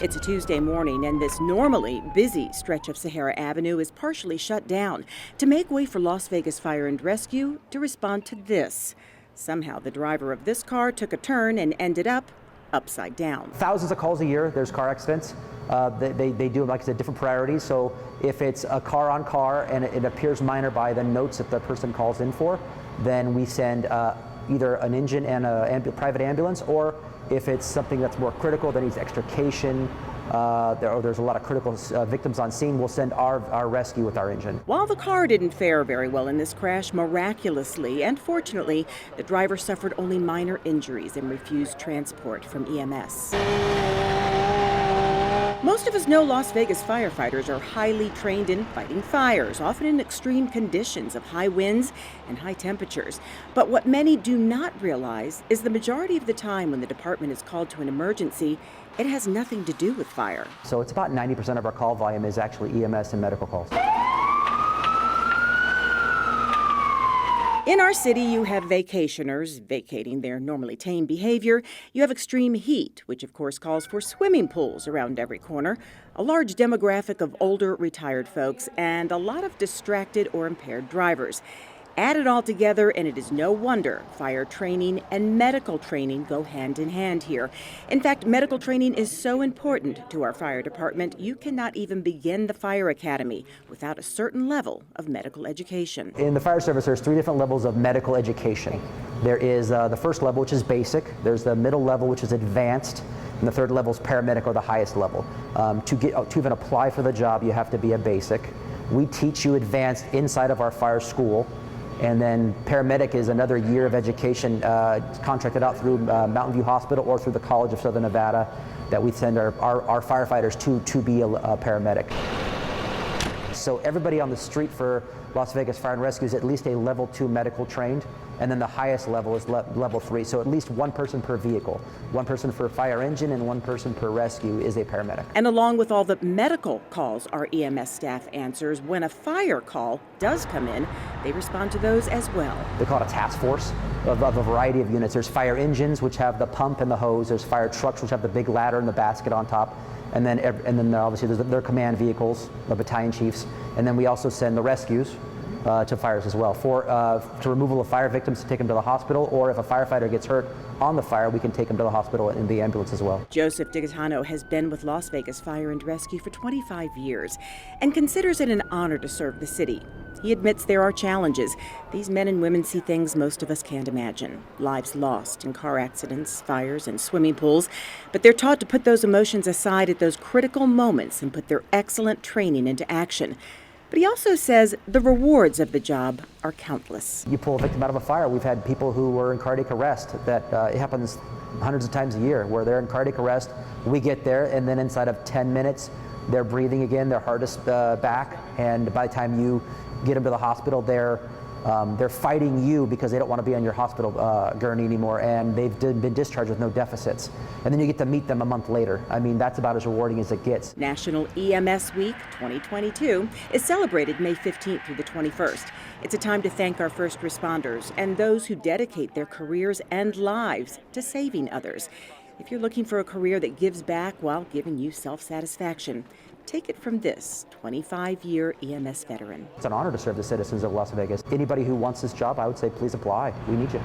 It's a Tuesday morning, and this normally busy stretch of Sahara Avenue is partially shut down to make way for Las Vegas Fire and Rescue to respond to this. Somehow, the driver of this car took a turn and ended up upside down. Thousands of calls a year, there's car accidents. They do, like I said, different priorities. So if it's a car on car and it appears minor by the notes that the person calls in for, then we send either an engine and a private ambulance, or if it's something that's more critical that needs extrication, there's a lot of critical victims on scene, we'll send our rescue with our engine. While the car didn't fare very well in this crash, miraculously and fortunately, the driver suffered only minor injuries and refused transport from EMS. Most of us know Las Vegas firefighters are highly trained in fighting fires, often in extreme conditions of high winds and high temperatures. But what many do not realize is the majority of the time when the department is called to an emergency, it has nothing to do with fire. So it's about 90% of our call volume is actually EMS and medical calls. In our city, you have vacationers vacating their normally tame behavior. You have extreme heat, which of course calls for swimming pools around every corner, a large demographic of older retired folks, and a lot of distracted or impaired drivers. Add it all together, and it is no wonder fire training and medical training go hand in hand here. In fact, medical training is so important to our fire department, you cannot even begin the fire academy without a certain level of medical education. In the fire service, there's 3 different levels of medical education. There is the first level, which is basic. There's the middle level, which is advanced. And the third level is paramedic, or the highest level. To even apply for the job, you have to be a basic. We teach you advanced inside of our fire school. And then paramedic is another year of education contracted out through Mountain View Hospital or through the College of Southern Nevada that we send our firefighters to be a paramedic. So everybody on the street for Las Vegas Fire and Rescue is at least a level 2 medical trained, and then the highest level is level 3. So at least one person per vehicle, one person per fire engine and one person per rescue is a paramedic. And along with all the medical calls our EMS staff answers, when a fire call does come in, they respond to those as well. They call it a task force of a variety of units. There's fire engines, which have the pump and the hose. There's fire trucks, which have the big ladder and the basket on top. And then obviously there's their command vehicles, the battalion chiefs. And then we also send the rescues to fires as well to removal of fire victims, to take them to the hospital, or if a firefighter gets hurt on the fire, we can take them to the hospital in the ambulance as well. Joseph DiGaetano has been with Las Vegas Fire and Rescue for 25 years and considers it an honor to serve the city. He admits there are challenges. These men and women see things most of us can't imagine. Lives lost in car accidents, fires, and swimming pools. But they're taught to put those emotions aside at those critical moments and put their excellent training into action. But he also says the rewards of the job are countless. You pull a victim out of a fire. We've had people who were in cardiac arrest that it happens hundreds of times a year where they're in cardiac arrest. We get there, and then inside of 10 minutes, they're breathing again, their heart is back, and by the time you get them to the hospital, they're fighting you because they don't want to be on your hospital gurney anymore, and they've been discharged with no deficits. And then you get to meet them a month later. I mean, that's about as rewarding as it gets. National EMS Week 2022 is celebrated May 15th through the 21st. It's a time to thank our first responders and those who dedicate their careers and lives to saving others. If you're looking for a career that gives back while giving you self-satisfaction, take it from this 25-year EMS veteran. It's an honor to serve the citizens of Las Vegas. Anybody who wants this job, I would say please apply. We need you.